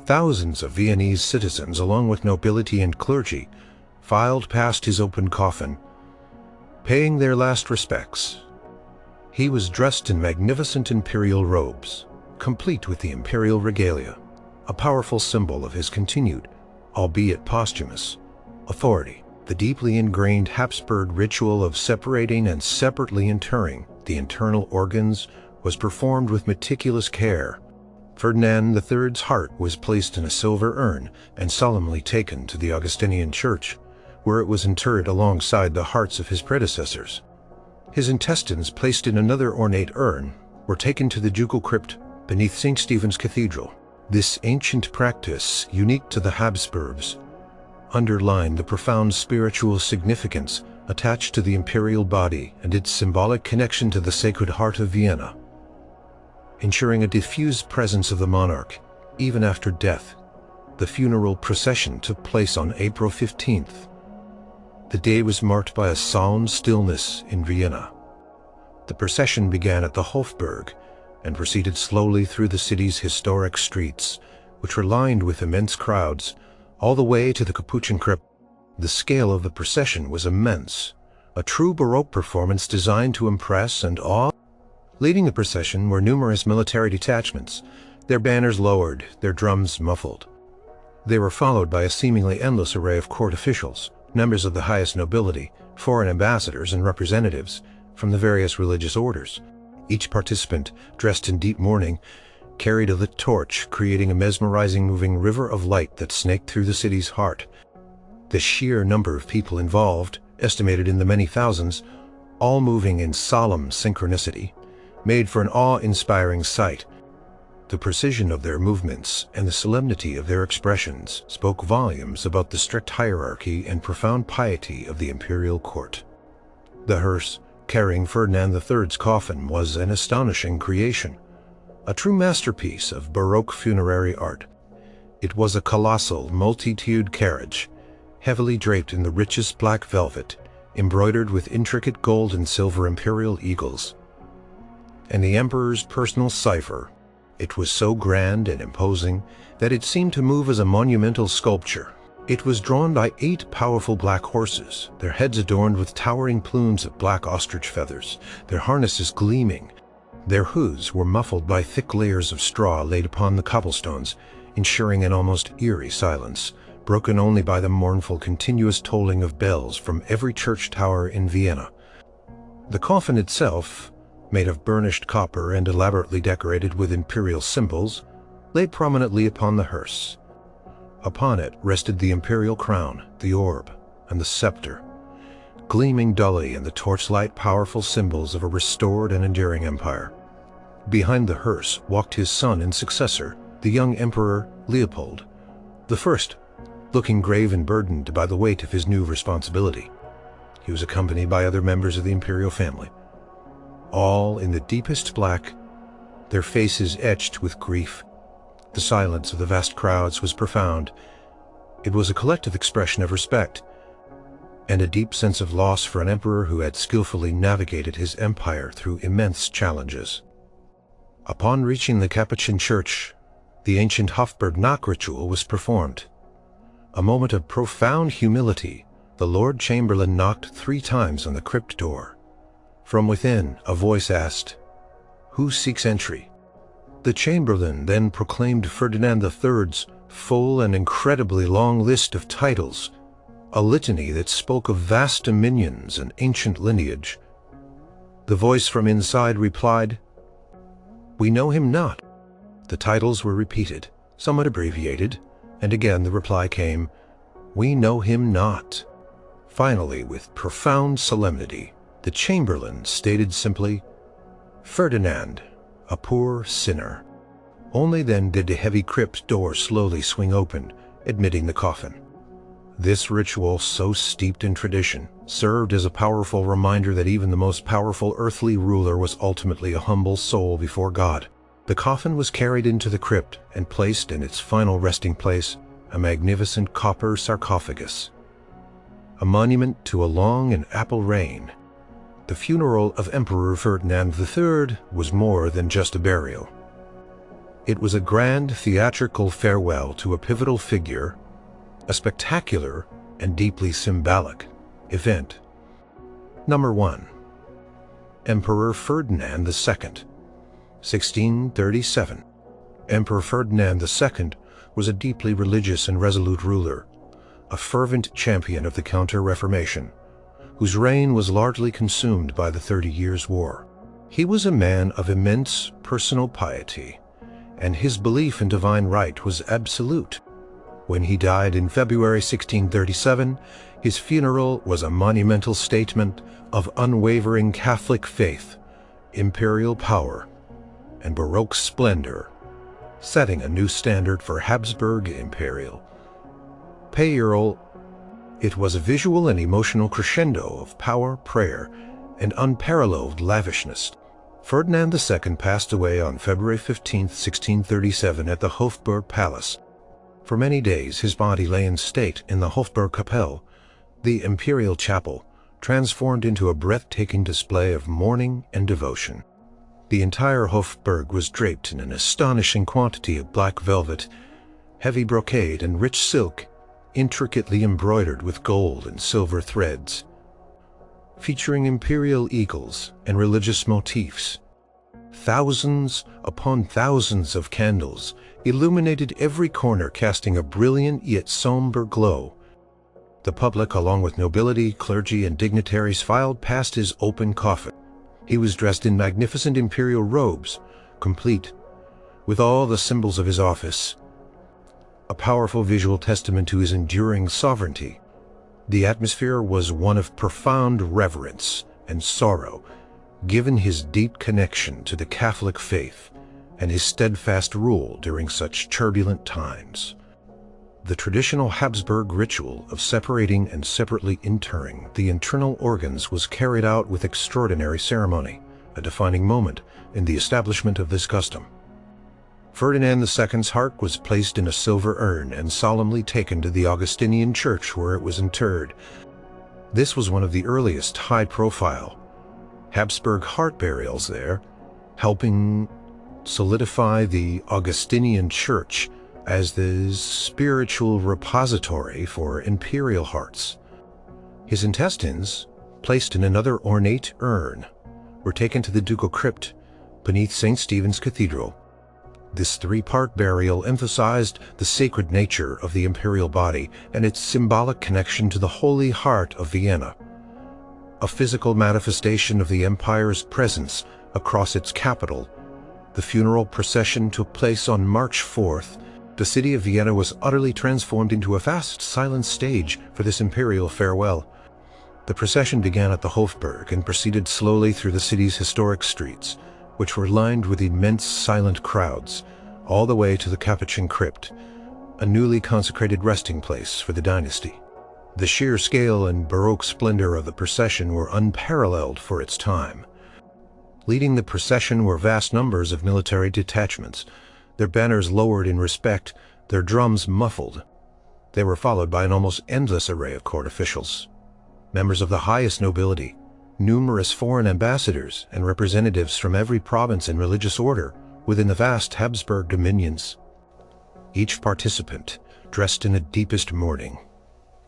Speaker 1: Thousands of Viennese citizens, along with nobility and clergy, filed past his open coffin, paying their last respects. He was dressed in magnificent imperial robes, complete with the imperial regalia, a powerful symbol of his continued, albeit posthumous, authority. The deeply ingrained Habsburg ritual of separating and separately interring the internal organs was performed with meticulous care. Ferdinand III's heart was placed in a silver urn and solemnly taken to the Augustinian church, where it was interred alongside the hearts of his predecessors. His intestines, placed in another ornate urn, were taken to the ducal crypt beneath St. Stephen's Cathedral. This ancient practice, unique to the Habsburgs, underlined the profound spiritual significance attached to the imperial body and its symbolic connection to the Sacred Heart of Vienna, ensuring a diffused presence of the monarch even after death. The funeral procession took place on April 15th. The day was marked by a solemn stillness in Vienna. The procession began at the Hofburg and proceeded slowly through the city's historic streets, which were lined with immense crowds, all the way to the Capuchin crypt. The scale of the procession was immense, a true Baroque performance designed to impress and awe. Leading the procession were numerous military detachments, their banners lowered, their drums muffled. They were followed by a seemingly endless array of court officials, members of the highest nobility, foreign ambassadors and representatives from the various religious orders. Each participant, dressed in deep mourning, carried a lit torch, creating a mesmerizing moving river of light that snaked through the city's heart. The sheer number of people involved, estimated in the many thousands, all moving in solemn synchronicity, made for an awe-inspiring sight. The precision of their movements and the solemnity of their expressions spoke volumes about the strict hierarchy and profound piety of the imperial court. The hearse, carrying Ferdinand III's coffin, was an astonishing creation, a true masterpiece of Baroque funerary art. It was a colossal, multitude carriage, heavily draped in the richest black velvet, embroidered with intricate gold and silver imperial eagles, and the emperor's personal cipher. It was so grand and imposing that it seemed to move as a monumental sculpture. It was drawn by 8 powerful black horses, their heads adorned with towering plumes of black ostrich feathers, their harnesses gleaming. Their hooves were muffled by thick layers of straw laid upon the cobblestones, ensuring an almost eerie silence, broken only by the mournful continuous tolling of bells from every church tower in Vienna. The coffin itself, made of burnished copper and elaborately decorated with imperial symbols, lay prominently upon the hearse. Upon it rested the imperial crown, the orb, and the scepter, gleaming dully in the torchlight, powerful symbols of a restored and enduring empire. Behind the hearse walked his son and successor, the young Emperor Leopold I, looking grave and burdened by the weight of his new responsibility. He was accompanied by other members of the imperial family, all in the deepest black, their faces etched with grief. The silence of the vast crowds was profound. It was a collective expression of respect and a deep sense of loss for an emperor who had skillfully navigated his empire through immense challenges. Upon reaching the Capuchin church, the ancient Hofburg knock ritual was performed. A moment of profound humility, the Lord Chamberlain knocked 3 times on the crypt door. From within, a voice asked, "Who seeks entry?" The Chamberlain then proclaimed Ferdinand III's full and incredibly long list of titles, a litany that spoke of vast dominions and ancient lineage. The voice from inside replied, "We know him not." The titles were repeated, somewhat abbreviated, and again the reply came, "We know him not." Finally, with profound solemnity, the Chamberlain stated simply, "Ferdinand, a poor sinner." Only then did the heavy crypt door slowly swing open, admitting the coffin. This ritual, so steeped in tradition, served as a powerful reminder that even the most powerful earthly ruler was ultimately a humble soul before God. The coffin was carried into the crypt and placed in its final resting place, a magnificent copper sarcophagus, a monument to a long and ample reign. The funeral of Emperor Ferdinand III was more than just a burial. It was a grand theatrical farewell to a pivotal figure, a spectacular and deeply symbolic event. Number 1. Emperor Ferdinand II, 1637. Emperor Ferdinand II was a deeply religious and resolute ruler, a fervent champion of the Counter-Reformation, whose reign was largely consumed by the 30 Years' War. He was a man of immense personal piety, and his belief in divine right was absolute. When he died in February 1637, his funeral was a monumental statement of unwavering Catholic faith, imperial power, and Baroque splendor, setting a new standard for Habsburg imperial. It was a visual and emotional crescendo of power, prayer, and unparalleled lavishness. Ferdinand II passed away on February 15, 1637 at the Hofburg Palace. For many days his body lay in state in the Hofburg Kapelle, the imperial chapel, transformed into a breathtaking display of mourning and devotion. The entire Hofburg was draped in an astonishing quantity of black velvet, heavy brocade, and rich silk, intricately embroidered with gold and silver threads, featuring imperial eagles and religious motifs. Thousands upon thousands of candles illuminated every corner, casting a brilliant yet somber glow. The public, along with nobility, clergy, and dignitaries, filed past his open coffin. He was dressed in magnificent imperial robes, complete with all the symbols of his office, a powerful visual testament to his enduring sovereignty. The atmosphere was one of profound reverence and sorrow, given his deep connection to the Catholic faith and his steadfast rule during such turbulent times. The traditional Habsburg ritual of separating and separately interring the internal organs was carried out with extraordinary ceremony, a defining moment in the establishment of this custom. Ferdinand II's heart was placed in a silver urn and solemnly taken to the Augustinian church, where it was interred. This was one of the earliest high-profile Habsburg heart burials there, helping solidify the Augustinian church as the spiritual repository for imperial hearts. His intestines, placed in another ornate urn, were taken to the ducal crypt beneath St. Stephen's Cathedral. This 3-part burial emphasized the sacred nature of the imperial body and its symbolic connection to the Holy Heart of Vienna, a physical manifestation of the empire's presence across its capital. The funeral procession took place on March 4th. The city of Vienna was utterly transformed into a vast, silent stage for this imperial farewell. The procession began at the Hofburg and proceeded slowly through the city's historic streets, which were lined with immense silent crowds, all the way to the Capuchin crypt, a newly consecrated resting place for the dynasty. The sheer scale and Baroque splendor of the procession were unparalleled for its time. Leading the procession were vast numbers of military detachments, their banners lowered in respect, their drums muffled. They were followed by an almost endless array of court officials, members of the highest nobility, numerous foreign ambassadors, and representatives from every province and religious order within the vast Habsburg dominions. Each participant, dressed in the deepest mourning,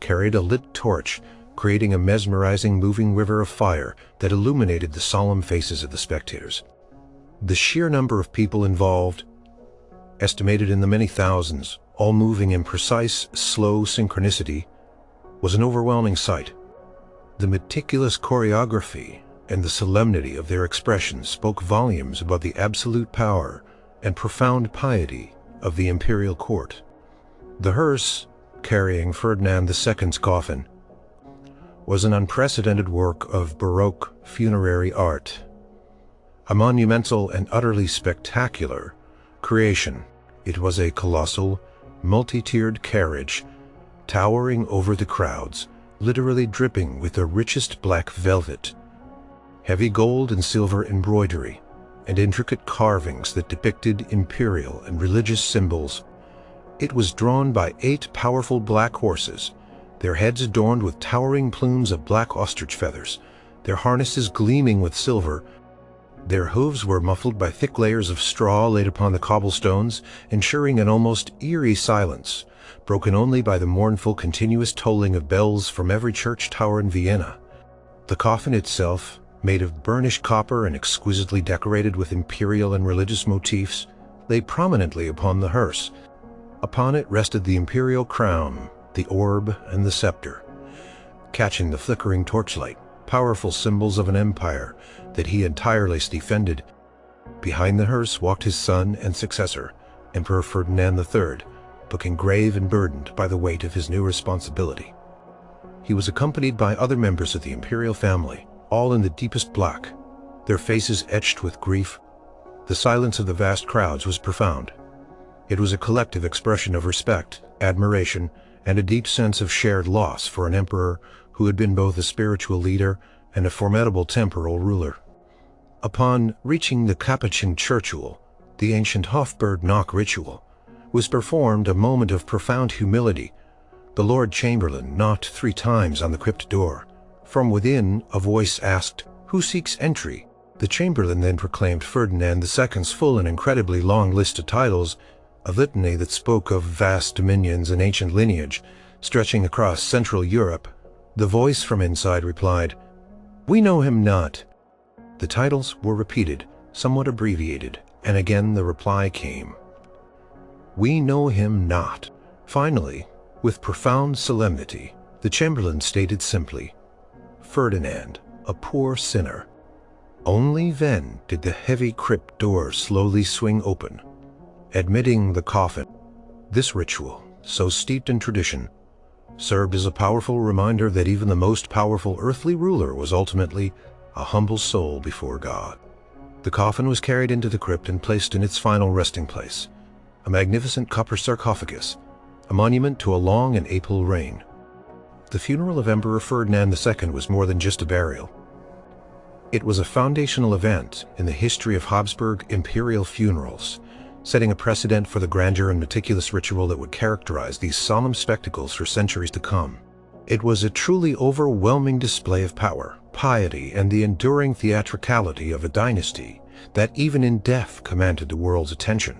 Speaker 1: carried a lit torch, creating a mesmerizing moving river of fire that illuminated the solemn faces of the spectators. The sheer number of people involved, estimated in the many thousands, all moving in precise, slow synchronicity, was an overwhelming sight. The meticulous choreography and the solemnity of their expressions spoke volumes about the absolute power and profound piety of the imperial court. The hearse, carrying Ferdinand II's coffin, was an unprecedented work of Baroque funerary art, a monumental and utterly spectacular creation. It was a colossal, multi-tiered carriage, towering over the crowds, literally dripping with the richest black velvet, heavy gold and silver embroidery, and intricate carvings that depicted imperial and religious symbols. It was drawn by 8 powerful black horses, their heads adorned with towering plumes of black ostrich feathers, their harnesses gleaming with silver. Their hooves were muffled by thick layers of straw laid upon the cobblestones, ensuring an almost eerie silence, broken only by the mournful continuous tolling of bells from every church tower in Vienna. The coffin itself, made of burnished copper and exquisitely decorated with imperial and religious motifs, lay prominently upon the hearse. Upon it rested the imperial crown, the orb, and the scepter. Catching the flickering torchlight, powerful symbols of an empire that he had tirelessly defended. Behind the hearse walked his son and successor, Emperor Ferdinand III, looking grave and burdened by the weight of his new responsibility. He was accompanied by other members of the imperial family, all in the deepest black, their faces etched with grief. The silence of the vast crowds was profound. It was a collective expression of respect, admiration, and a deep sense of shared loss for an emperor who had been both a spiritual leader and a formidable temporal ruler. Upon reaching the Capuchin churchwell, the ancient Hofburg knock ritual was performed, a moment of profound humility. The Lord Chamberlain knocked 3 times on the crypt door. From within, a voice asked, "Who seeks entry?" The Chamberlain then proclaimed Ferdinand II's full and incredibly long list of titles, a litany that spoke of vast dominions and ancient lineage, stretching across Central Europe. The voice from inside replied, "We know him not." The titles were repeated, somewhat abbreviated, and again the reply came, "We know him not." Finally, with profound solemnity, the Chamberlain stated simply, "Ferdinand, a poor sinner." Only then did the heavy crypt door slowly swing open, admitting the coffin. This ritual, so steeped in tradition, served as a powerful reminder that even the most powerful earthly ruler was ultimately a humble soul before God. The coffin was carried into the crypt and placed in its final resting place, a magnificent copper sarcophagus, a monument to a long and able reign. The funeral of Emperor Ferdinand II was more than just a burial. It was a foundational event in the history of Habsburg imperial funerals, setting a precedent for the grandeur and meticulous ritual that would characterize these solemn spectacles for centuries to come. It was a truly overwhelming display of power, piety, and the enduring theatricality of a dynasty that even in death commanded the world's attention.